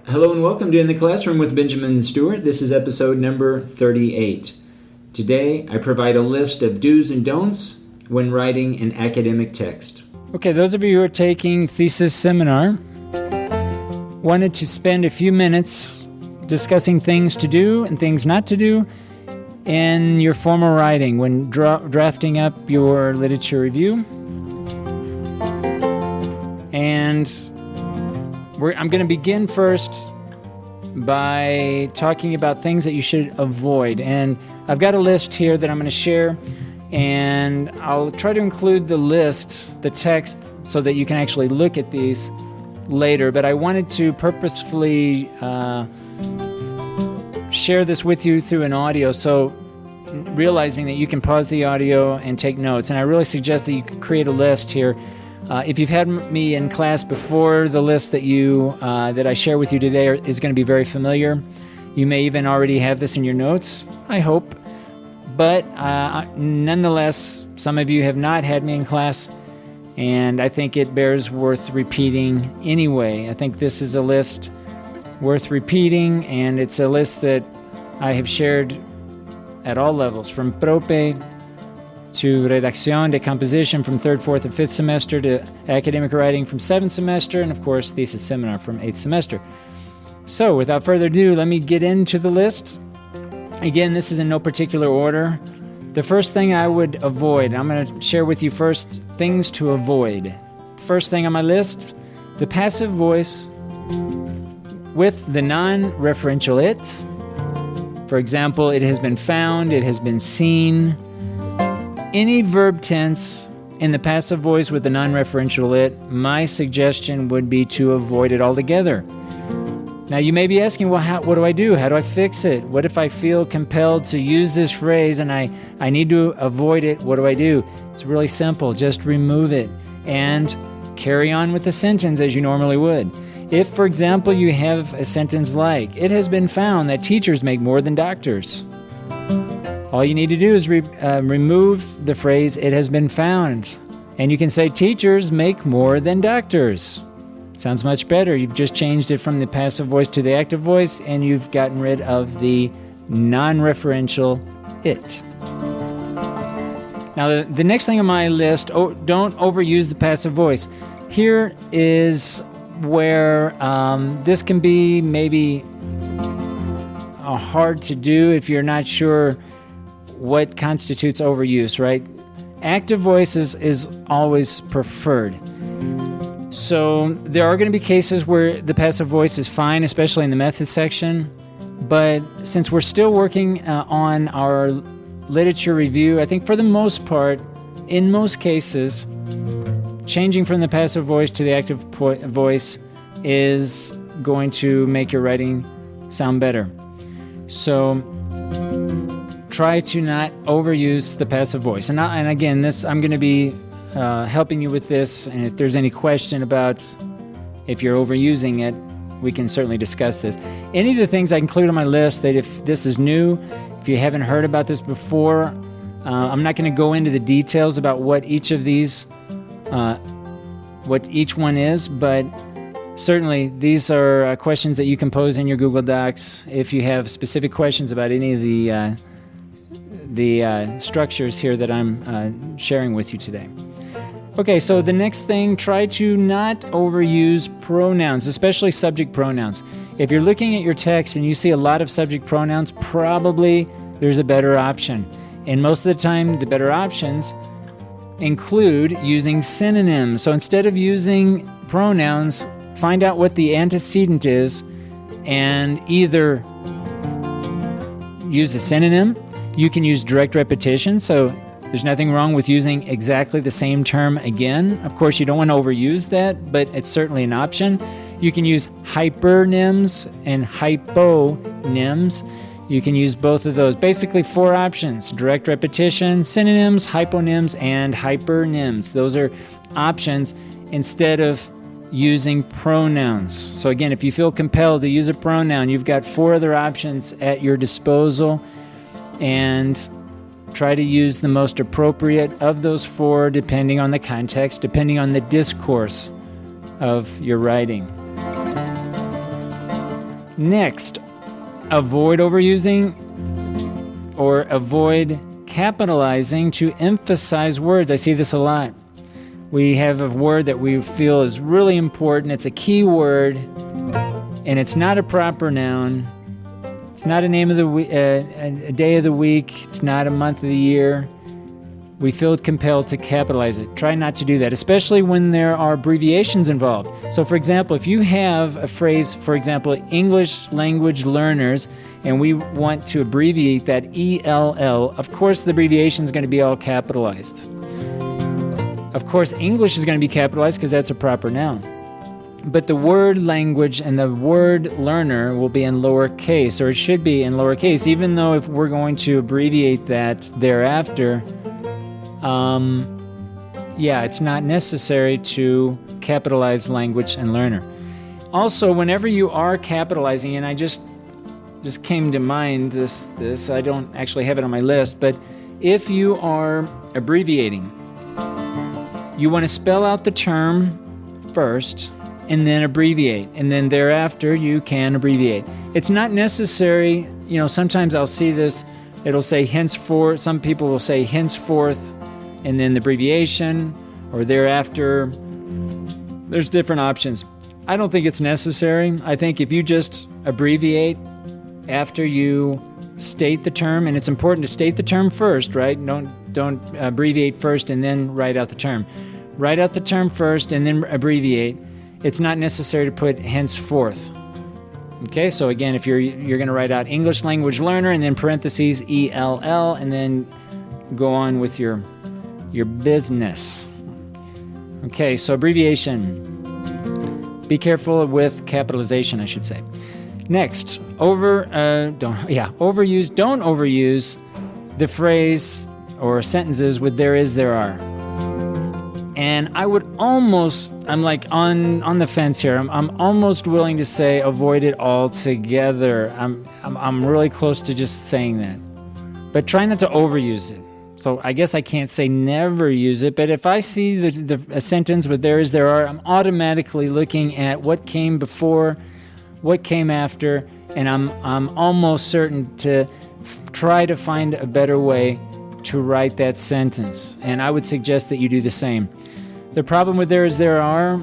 Hello and welcome to In the Classroom with Benjamin Stewart. This is episode number 38. Today, I provide a list of do's and don'ts when writing an academic text. Okay, those of you who are taking thesis seminar wanted to spend a few minutes discussing things to do and things not to do in your formal writing when drafting up your literature review. And I'm going to begin first by talking about things that you should avoid. And I've got a list here that I'm going to share, and I'll try to include the list, the text, so that you can actually look at these later. But I wanted to purposefully share this with you through an audio, so realizing that you can pause the audio and take notes. And I really suggest that you create a list here. If you've had me in class before, the list that I share with you today is going to be very familiar. You may even already have this in your notes, I hope. But nonetheless, some of you have not had me in class, and I think it bears worth repeating anyway. I think this is a list worth repeating, and it's a list that I have shared at all levels, from prope to redacción de composition from 3rd, 4th, and 5th semester, to academic writing from 7th semester, and of course thesis seminar from 8th semester. So without further ado, let me get into the list. Again, this is in no particular order. The first thing I would avoid, I'm going to share with you first things to avoid. First thing on my list, the passive voice with the non-referential it. For example, it has been found, it has been seen. Any verb tense in the passive voice with the non-referential it, my suggestion would be to avoid it altogether. Now you may be asking, well, what do I do? How do I fix it? What if I feel compelled to use this phrase and I need to avoid it? What do I do? It's really simple. Just remove it and carry on with the sentence as you normally would. If, for example, you have a sentence like, it has been found that teachers make more than doctors. All you need to do is remove the phrase, it has been found. And you can say, teachers make more than doctors. Sounds much better. You've just changed it from the passive voice to the active voice, and you've gotten rid of the non-referential it. Now, the next thing on my list, don't overuse the passive voice. Here is where this can be maybe hard to do if you're not sure what constitutes overuse, right? Active voice is always preferred. So there are going to be cases where the passive voice is fine, especially in the method section. But since we're still working on our literature review, I think for the most part, in most cases, changing from the passive voice to the active voice is going to make your writing sound better. So try to not overuse the passive voice. And again, I'm going to be helping you with this, and if there's any question about if you're overusing it, we can certainly discuss this. Any of the things I include on my list, that if this is new, if you haven't heard about this before, I'm not going to go into the details about what each of these, what each one is, but certainly these are questions that you can pose in your Google Docs if you have specific questions about any of the structures here that I'm sharing with you today. Okay, so the next thing, try to not overuse pronouns, especially subject pronouns. If you're looking at your text and you see a lot of subject pronouns, probably there's a better option. And most of the time, the better options include using synonyms. So instead of using pronouns, find out what the antecedent is and either use a synonym. You can use direct repetition, so there's nothing wrong with using exactly the same term again. Of course, you don't want to overuse that, but it's certainly an option. You can use hypernyms and hyponyms. You can use both of those. Basically, 4 options: direct repetition, synonyms, hyponyms, and hypernyms. Those are options instead of using pronouns. So again, if you feel compelled to use a pronoun, you've got 4 other options at your disposal, and try to use the most appropriate of those 4 depending on the context, depending on the discourse of your writing. Next, avoid overusing or avoid capitalizing to emphasize words. I see this a lot. We have a word that we feel is really important. It's a key word, and it's not a proper noun. It's not a name of the a day of the week. It's not a month of the year. We feel compelled to capitalize it. Try not to do that, especially when there are abbreviations involved. So, for example, if you have a phrase, for example, English language learners, and we want to abbreviate that ELL, of course the abbreviation is going to be all capitalized. Of course, English is going to be capitalized because that's a proper noun. But the word language and the word learner will be in lowercase, or it should be in lowercase, even though if we're going to abbreviate that thereafter, it's not necessary to capitalize language and learner. Also, whenever you are capitalizing, and I just came to mind this, I don't actually have it on my list, but if you are abbreviating, you want to spell out the term first and then abbreviate, and then thereafter you can abbreviate. It's not necessary, sometimes I'll see this, it'll say henceforth, some people will say henceforth, and then the abbreviation, or thereafter. There's different options. I don't think it's necessary. I think if you just abbreviate after you state the term, and it's important to state the term first, right? Don't abbreviate first and then write out the term. Write out the term first and then abbreviate. It's not necessary to put henceforth. Okay, so again, if you're going to write out English language learner and then parentheses ELL and then go on with your business. Okay, so abbreviation. Be careful with capitalization, I should say. Next, overuse. Don't overuse the phrase or sentences with there is, there are. And I'm like on the fence here. I'm almost willing to say avoid it altogether. I'm really close to just saying that. But try not to overuse it. So I guess I can't say never use it, but if I see a sentence with there is, there are, I'm automatically looking at what came before, what came after, and I'm almost certain to try to find a better way to write that sentence. And I would suggest that you do the same. The problem with there is, there are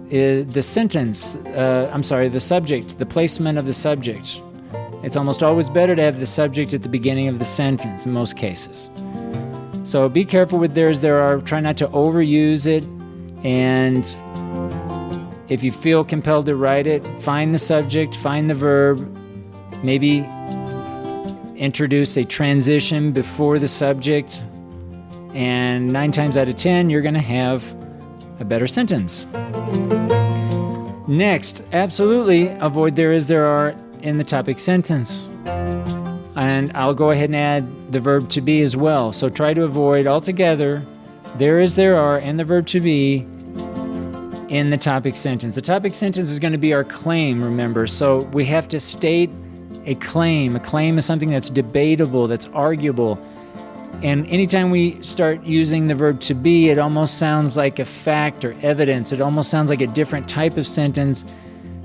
is the sentence, the subject, the placement of the subject. It's almost always better to have the subject at the beginning of the sentence in most cases. So be careful with there is, there are. Try not to overuse it. And if you feel compelled to write it, find the subject, find the verb, maybe introduce a transition before the subject, and 9 times out of 10, you're going to have a better sentence. Next, absolutely avoid there is, there are in the topic sentence. And I'll go ahead and add the verb to be as well. So try to avoid altogether there is, there are, and the verb to be in the topic sentence. The topic sentence is going to be our claim, remember. So we have to state a claim. A claim is something that's debatable, that's arguable. And anytime we start using the verb to be, it almost sounds like a fact or evidence. It almost sounds like a different type of sentence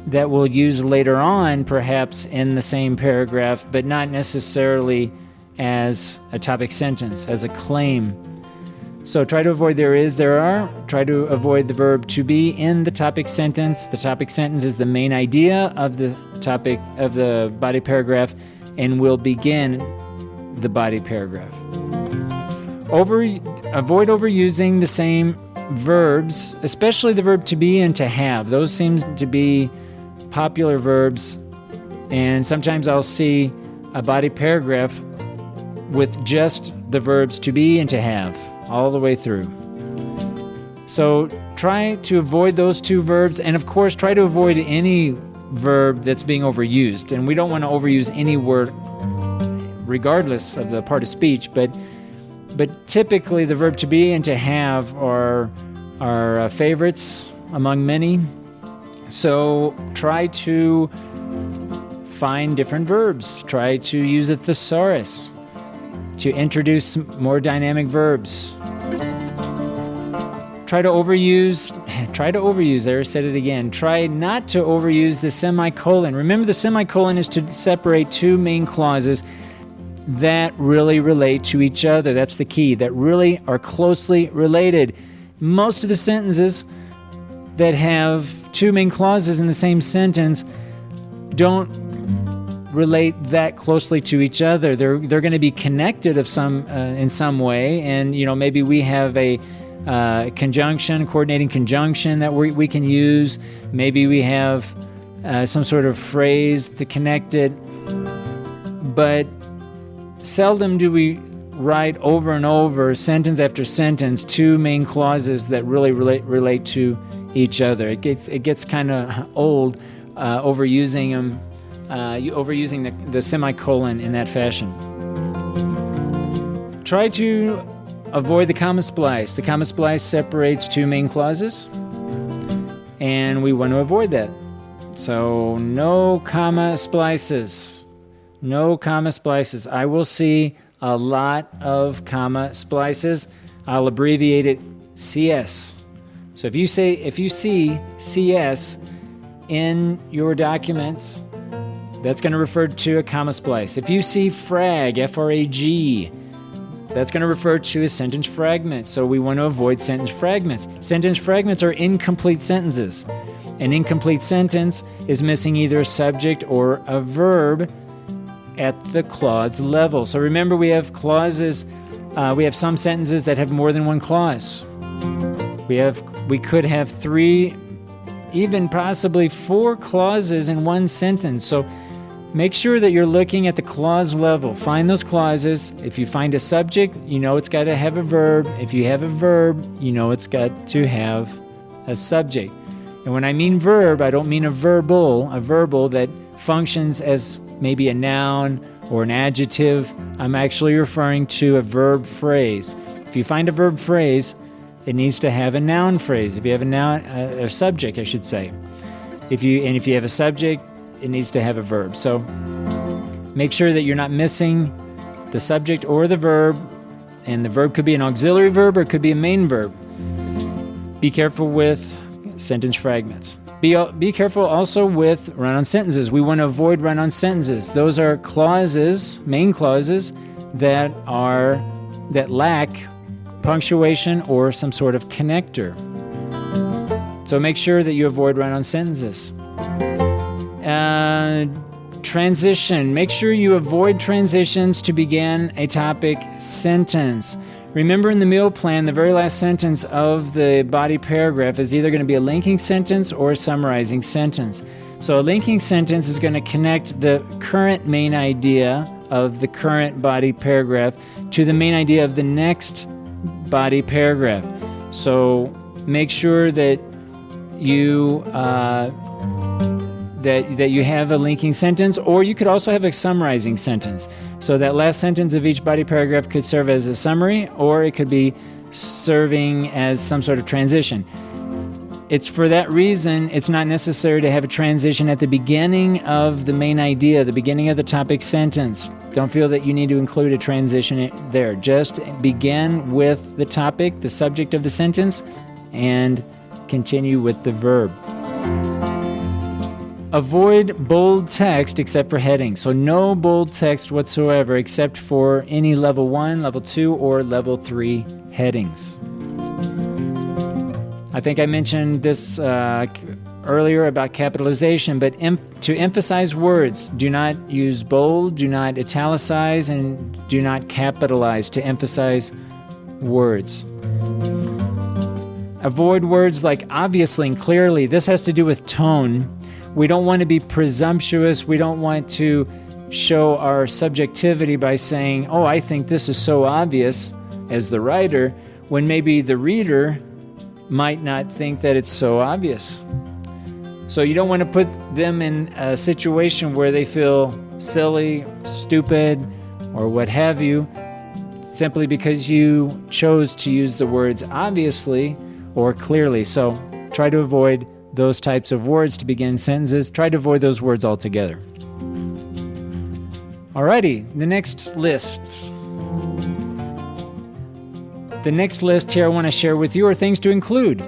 that we'll use later on, perhaps in the same paragraph, but not necessarily as a topic sentence, as a claim. So try to avoid there is, there are. Try to avoid the verb to be in the topic sentence. The topic sentence is the main idea of the topic of the body paragraph and will begin the body paragraph. Avoid overusing the same verbs, especially the verb to be and to have. Those seem to be popular verbs, and sometimes I'll see a body paragraph with just the verbs to be and to have all the way through. So try to avoid those two verbs, and of course try to avoid any verb that's being overused. And we don't want to overuse any word regardless of the part of speech, but typically the verb to be and to have are favorites among many. So try to find different verbs. Try to use a thesaurus to introduce more dynamic verbs. Try to overuse, there I said it again. Try not to overuse the semicolon. Remember, the semicolon is to separate two main clauses that really relate to each other. That's the key, that really are closely related. Most of the sentences that have two main clauses in the same sentence don't relate that closely to each other. They're going to be connected in some way, and maybe we have a coordinating conjunction that we can use. Maybe we have some sort of phrase to connect it, but seldom do we write over and over, sentence after sentence, two main clauses that really relate to each other. It gets kind of old overusing them, overusing the semicolon in that fashion. Try to avoid the comma splice. The comma splice separates two main clauses, and we want to avoid that. So no comma splices. No comma splices. I will see a lot of comma splices. I'll abbreviate it CS. So if you see CS in your documents, that's going to refer to a comma splice. If you see frag, F-R-A-G, that's going to refer to a sentence fragment. So we want to avoid sentence fragments. Sentence fragments are incomplete sentences. An incomplete sentence is missing either a subject or a verb at the clause level. So remember, we have clauses, we have some sentences that have more than one clause. We could have 3, even possibly 4 clauses in one sentence. So make sure that you're looking at the clause level. Find those clauses. If you find a subject, it's got to have a verb. If you have a verb, it's got to have a subject. And when I mean verb, I don't mean a verbal that functions as maybe a noun or an adjective. I'm actually referring to a verb phrase. If you find a verb phrase, it needs to have a noun phrase. If you have a noun, a subject, I should say. If you have a subject, it needs to have a verb. So make sure that you're not missing the subject or the verb, and the verb could be an auxiliary verb or it could be a main verb. Be careful with sentence fragments. Be careful also with run-on sentences. We want to avoid run-on sentences. Those are clauses, main clauses, that lack punctuation or some sort of connector. So make sure that you avoid run-on sentences. Transition. Make sure you avoid transitions to begin a topic sentence. Remember, in the meal plan, the very last sentence of the body paragraph is either going to be a linking sentence or a summarizing sentence. So a linking sentence is going to connect the current main idea of the current body paragraph to the main idea of the next body paragraph. So make sure that you that you have a linking sentence, or you could also have a summarizing sentence. So that last sentence of each body paragraph could serve as a summary, or it could be serving as some sort of transition. It's for that reason, it's not necessary to have a transition at the beginning of the main idea, the beginning of the topic sentence. Don't feel that you need to include a transition there. Just begin with the topic, the subject of the sentence, and continue with the verb. Avoid bold text except for headings. So no bold text whatsoever except for any level 1, level 2, or level 3 headings. I think I mentioned this earlier about capitalization, but to emphasize words, do not use bold, do not italicize, and do not capitalize to emphasize words. Avoid words like obviously and clearly. This has to do with tone. We don't want to be presumptuous. We don't want to show our subjectivity by saying, oh, I think this is so obvious as the writer, when maybe the reader might not think that it's so obvious. So you don't want to put them in a situation where they feel silly, stupid, or what have you, simply because you chose to use the words obviously or clearly. So try to avoid those types of words to begin sentences. Try to avoid those words altogether. Alrighty, the next list. The next list here I want to share with you are things to include.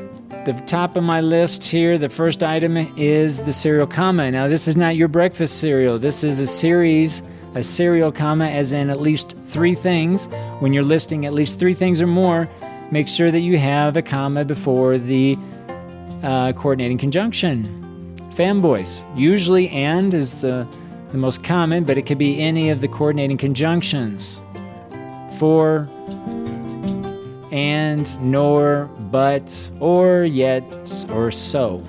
The top of my list here, the first item is the serial comma. Now, this is not your breakfast cereal. This is a serial comma, as in at least 3 things. When you're listing at least 3 things or more, make sure that you have a comma before the coordinating conjunction. Fanboys. Usually and is the most common, but it could be any of the coordinating conjunctions. For, and, nor, but, or, yet, or so.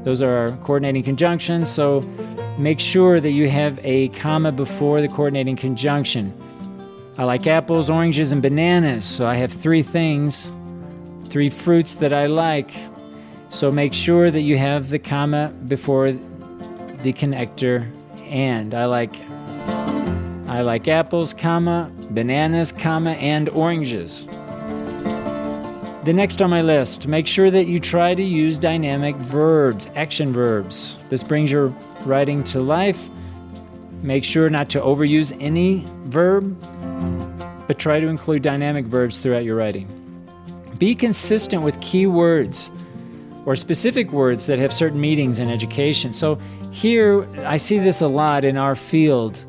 Those are our coordinating conjunctions, so make sure that you have a comma before the coordinating conjunction. I like apples, oranges, and bananas, so I have 3 things, 3 fruits that I like. So make sure that you have the comma before the connector and. I like apples, comma, bananas, comma, and oranges. The next on my list, make sure that you try to use dynamic verbs, action verbs. This brings your writing to life. Make sure not to overuse any verb, but try to include dynamic verbs throughout your writing. Be consistent with key words or specific words that have certain meanings in education. So here, I see this a lot in our field.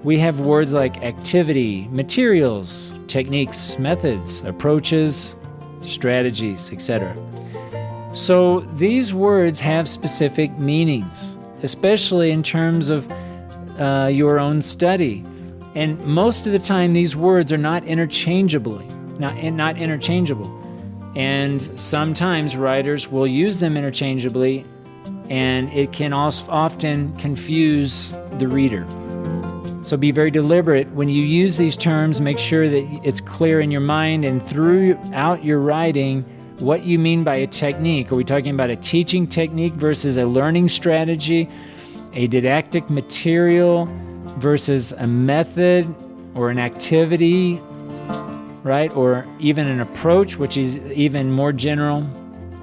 We have words like activity, materials, techniques, methods, approaches, strategies, etc. So these words have specific meanings, especially in terms of your own study. And most of the time, these words are not interchangeable. And sometimes writers will use them interchangeably, and it can also often confuse the reader. So be very deliberate. When you use these terms, make sure that it's clear in your mind and throughout your writing what you mean by a technique. Are we talking about a teaching technique versus a learning strategy, a didactic material versus a method or an activity, right? Or even an approach, which is even more general.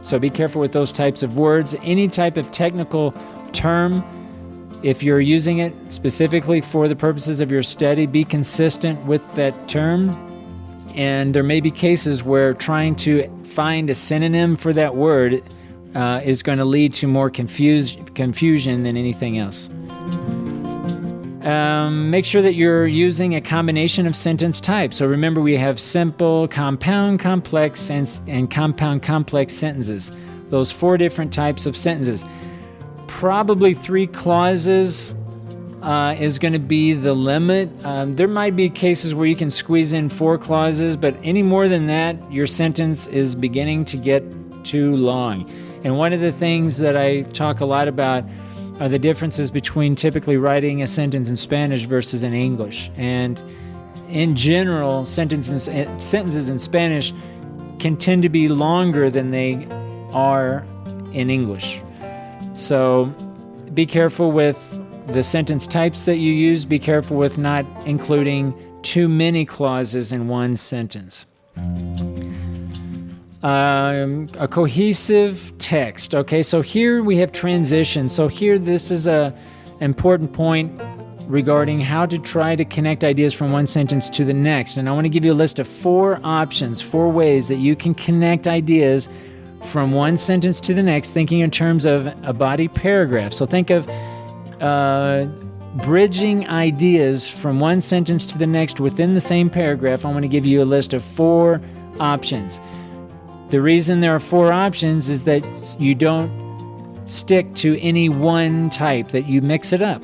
So be careful with those types of words. Any type of technical term, if you're using it specifically for the purposes of your study, be consistent with that term. And there may be cases where trying to find a synonym for that word is going to lead to more confusion than anything else. Make sure that you're using a combination of sentence types. So remember, we have simple, compound, complex, and compound complex sentences. Those 4 different types of sentences. Probably 3 clauses is going to be the limit. There might be cases where you can squeeze in 4 clauses, but any more than that, your sentence is beginning to get too long. And one of the things that I talk a lot about are the differences between typically writing a sentence in Spanish versus in English. And in general, sentences in Spanish can tend to be longer than they are in English. So be careful with the sentence types that you use. Be careful with not including too many clauses in one sentence. A cohesive text. Okay, so here we have transition. So here, this is an important point regarding how to try to connect ideas from one sentence to the next. And I want to give you a list of 4 options, 4 ways that you can connect ideas from one sentence to the next, thinking in terms of a body paragraph. So think of bridging ideas from one sentence to the next within the same paragraph. I want to give you a list of 4 options. The reason there are 4 options is that you don't stick to any one type, that you mix it up.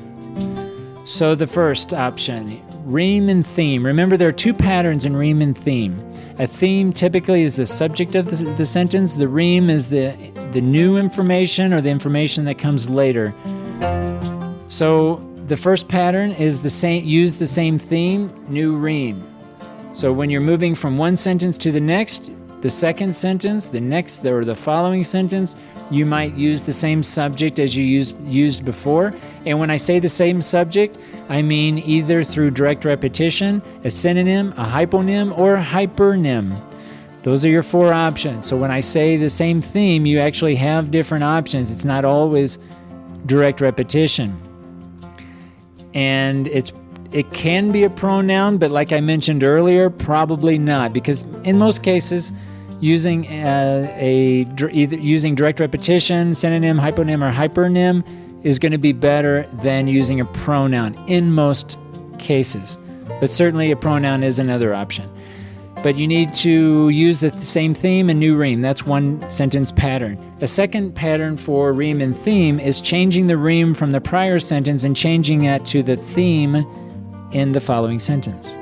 So the first option, rhyme and theme. Remember, there are 2 patterns in rhyme and theme. A theme typically is the subject of the sentence. The rhyme is the new information or the information that comes later. So the first pattern is use the same theme, new rhyme. So when you're moving from one sentence to the next, the second sentence, the next, or the following sentence, you might use the same subject as you used before. And when I say the same subject, I mean either through direct repetition, a synonym, a hyponym, or a hypernym. Those are your 4 options. So when I say the same theme, you actually have different options. It's not always direct repetition. And It can be a pronoun, but like I mentioned earlier, probably not, because in most cases, using using direct repetition, synonym, hyponym, or hypernym is going to be better than using a pronoun in most cases. But certainly a pronoun is another option. But you need to use the same theme and new rime. That's one sentence pattern. A second pattern for rime and theme is changing the rime from the prior sentence and changing that to the theme in the following sentence.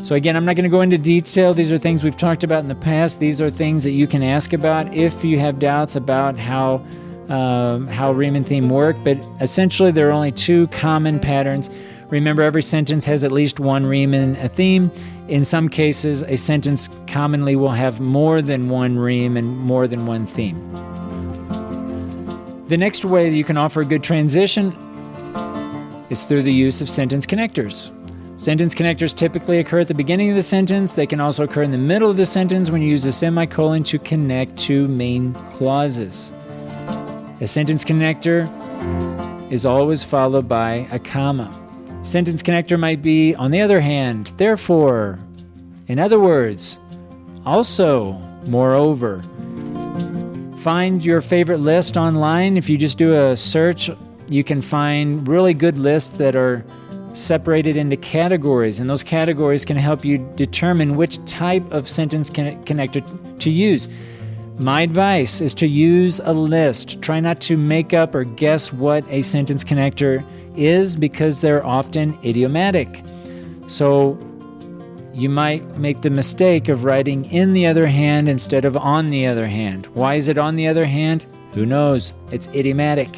So again, I'm not going to go into detail. These are things we've talked about in the past. These are things that you can ask about if you have doubts about how rime and theme work. But essentially, there are only two common patterns. Remember, every sentence has at least one rime and a theme. In some cases, a sentence commonly will have more than one rime and more than one theme. The next way that you can offer a good transition is through the use of sentence connectors. Sentence connectors typically occur at the beginning of the sentence. They can also occur in the middle of the sentence when you use a semicolon to connect two main clauses. A sentence connector is always followed by a comma. Sentence connector might be, on the other hand, therefore, in other words, also, moreover. Find your favorite list online. If you just do a search, you can find really good lists that are separated into categories, and those categories can help you determine which type of sentence connector to use. My advice is to use a list. Try not to make up or guess what a sentence connector is, because they're often idiomatic. So you might make the mistake of writing in the other hand instead of on the other hand. Why is it on the other hand? Who knows? It's idiomatic.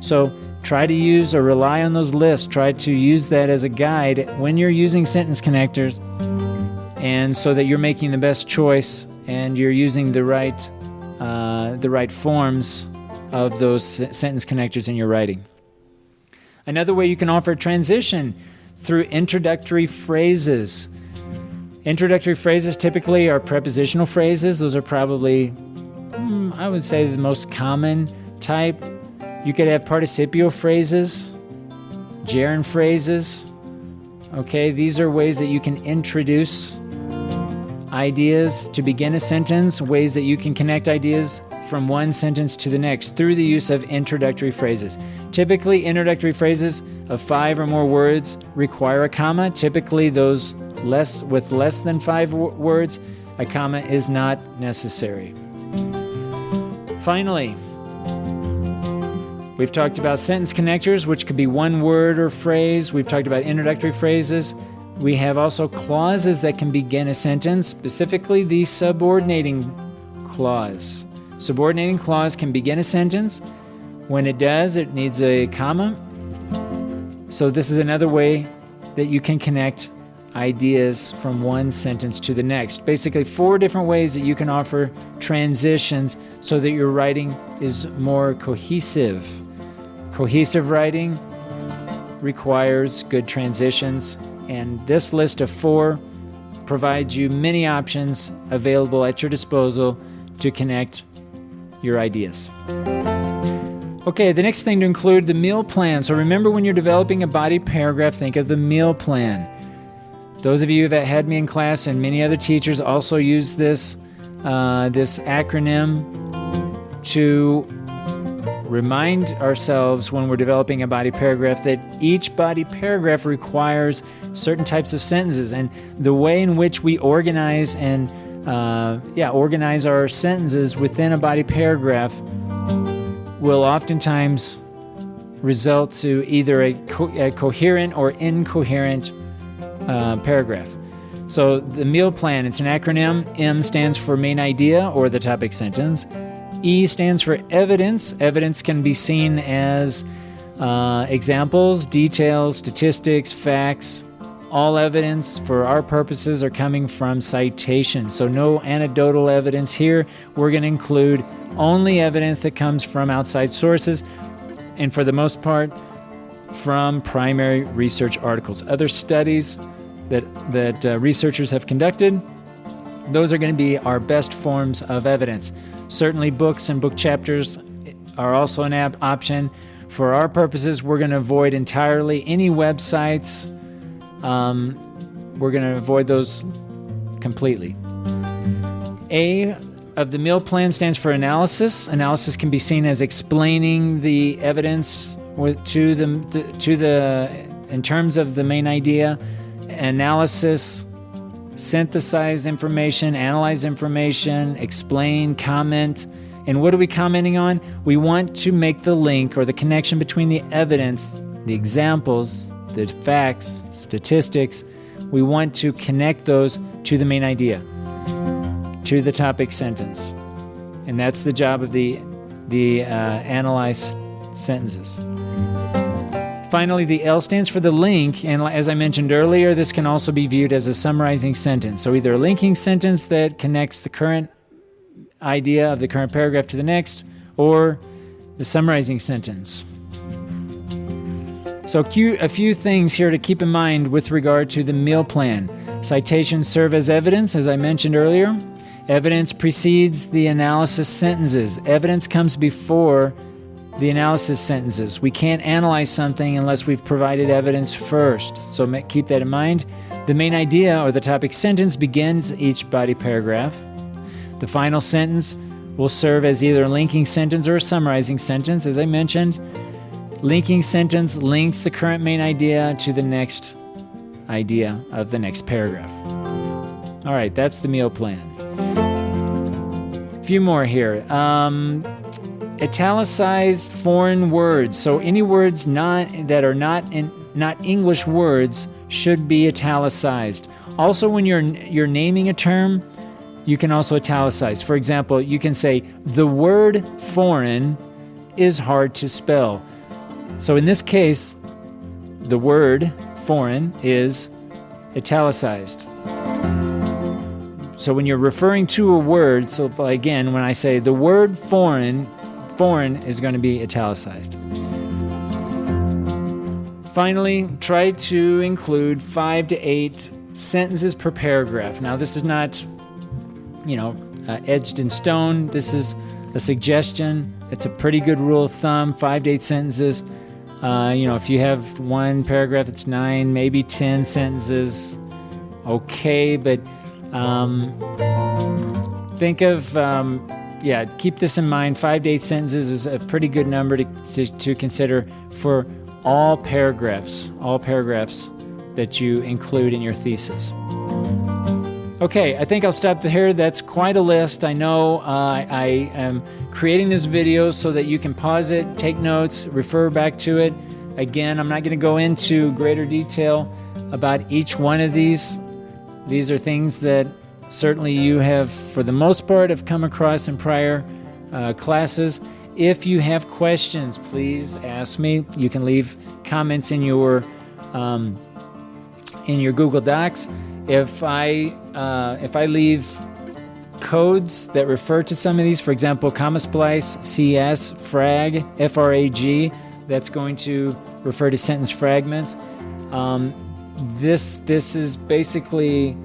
So try to use or rely on those lists. Try to use that as a guide when you're using sentence connectors, and so that you're making the best choice and you're using the right forms of those sentence connectors in your writing. Another way you can offer transition through introductory phrases. Introductory phrases typically are prepositional phrases. Those are probably, I would say, the most common type. You could have participial phrases, gerund phrases. Okay, these are ways that you can introduce ideas to begin a sentence, ways that you can connect ideas from one sentence to the next through the use of introductory phrases. Typically, introductory phrases of 5 or more words require a comma. Typically, those with less than 5 words, a comma is not necessary. Finally, we've talked about sentence connectors, which could be one word or phrase. We've talked about introductory phrases. We have also clauses that can begin a sentence, specifically the subordinating clause. Subordinating clause can begin a sentence. When it does, it needs a comma. So this is another way that you can connect ideas from one sentence to the next. Basically, 4 different ways that you can offer transitions so that your writing is more cohesive. Cohesive writing requires good transitions, and this list of 4 provides you many options available at your disposal to connect your ideas. Okay, the next thing to include the meal plan. So remember, when you're developing a body paragraph, think of the meal plan. Those of you that had me in class, and many other teachers also use this acronym to remind ourselves when we're developing a body paragraph that each body paragraph requires certain types of sentences, and the way in which we organize our sentences within a body paragraph will oftentimes result to either a coherent or incoherent paragraph. So the meal plan, it's an acronym. M stands for main idea or the topic sentence. E stands for evidence. Evidence can be seen as examples, details, statistics, facts. All evidence for our purposes are coming from citations. So no anecdotal evidence here. We're going to include only evidence that comes from outside sources, and for the most part, from primary research articles. Other studies that researchers have conducted, those are going to be our best forms of evidence. Certainly books and book chapters are also an option. For our purposes, we're going to avoid entirely any websites we're going to avoid those completely. A of the meal plan stands for analysis. Analysis can be seen as explaining the evidence in terms of the main idea. Analysis, synthesize information, analyze information, explain, comment. And what are we commenting on? We want to make the link or the connection between the evidence, the examples, the facts, statistics. We want to connect those to the main idea, to the topic sentence. And that's the job of the analyze sentences. Finally, the L stands for the link, and as I mentioned earlier, this can also be viewed as a summarizing sentence. So either a linking sentence that connects the current idea of the current paragraph to the next, or the summarizing sentence. So a few things here to keep in mind with regard to the meal plan. Citations serve as evidence, as I mentioned earlier. Evidence precedes the analysis sentences. Evidence comes before the analysis sentences. We can't analyze something unless we've provided evidence first. So keep that in mind. The main idea or the topic sentence begins each body paragraph. The final sentence will serve as either a linking sentence or a summarizing sentence, as I mentioned. Linking sentence links the current main idea to the next idea of the next paragraph. All right, that's the meal plan. A few more here. Italicized foreign words. So any words that are not English words should be italicized. Also, when you're naming a term, you can also italicize. For example, you can say, the word foreign is hard to spell. So in this case, the word foreign is italicized. So when you're referring to a word, so again, when I say the word foreign is going to be italicized. Finally, try to include 5 to 8 sentences per paragraph. Now, this is not, edged in stone. This is a suggestion. It's a pretty good rule of thumb, 5 to 8 sentences. If you have one paragraph, it's 9, maybe 10 sentences. Okay, but think of, keep this in mind. 5 to 8 sentences is a pretty good number to consider for all paragraphs that you include in your thesis. Okay, I think I'll stop here. That's quite a list. I know I am creating this video so that you can pause it, take notes, refer back to it. Again, I'm not going to go into greater detail about each one of these. These are things that certainly you have, for the most part, have come across in prior classes. If you have questions, please ask me. You can leave comments in your Google Docs. If I leave codes that refer to some of these, for example, comma splice, CS, frag, FRAG, that's going to refer to sentence fragments. This is basically,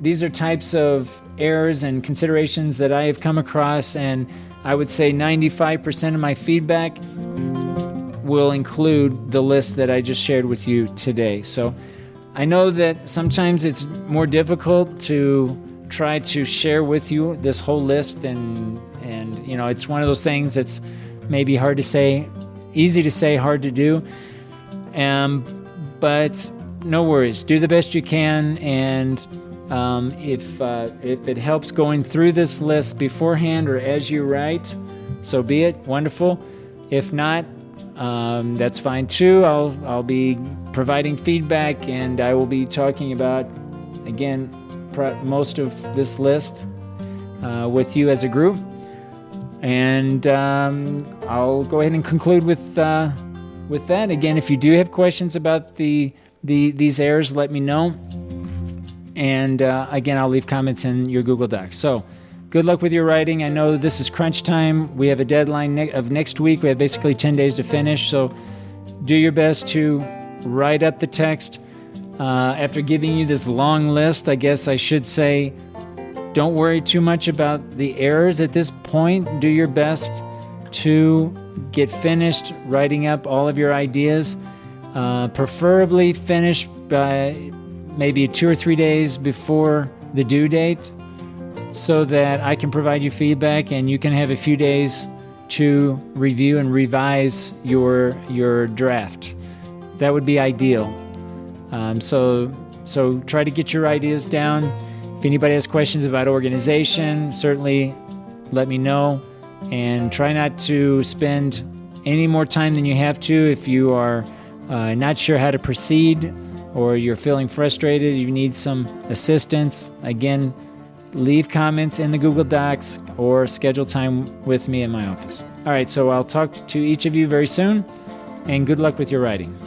these are types of errors and considerations that I have come across, and I would say 95% of my feedback will include the list that I just shared with you today. So I know that sometimes it's more difficult to try to share with you this whole list, and it's one of those things that's maybe hard to say, easy to say, hard to do. But no worries, do the best you can, and if it helps going through this list beforehand or as you write, so be it. Wonderful. If not, that's fine too. I'll be providing feedback, and I will be talking about, again, most of this list with you as a group. And I'll go ahead and conclude with that. Again, if you do have questions about these errors, let me know. And again, I'll leave comments in your Google Docs. So good luck with your writing. I know this is crunch time. We have a deadline of next week. We have basically 10 days to finish. So do your best to write up the text. After giving you this long list, I guess I should say, don't worry too much about the errors at this point. Do your best to get finished writing up all of your ideas. Preferably finish by maybe 2 or 3 days before the due date so that I can provide you feedback and you can have a few days to review and revise your draft. That would be ideal. So try to get your ideas down. If anybody has questions about organization, certainly let me know. And try not to spend any more time than you have to. If you are not sure how to proceed or you're feeling frustrated, you need some assistance, again, leave comments in the Google Docs or schedule time with me in my office. All right, so I'll talk to each of you very soon, and good luck with your writing.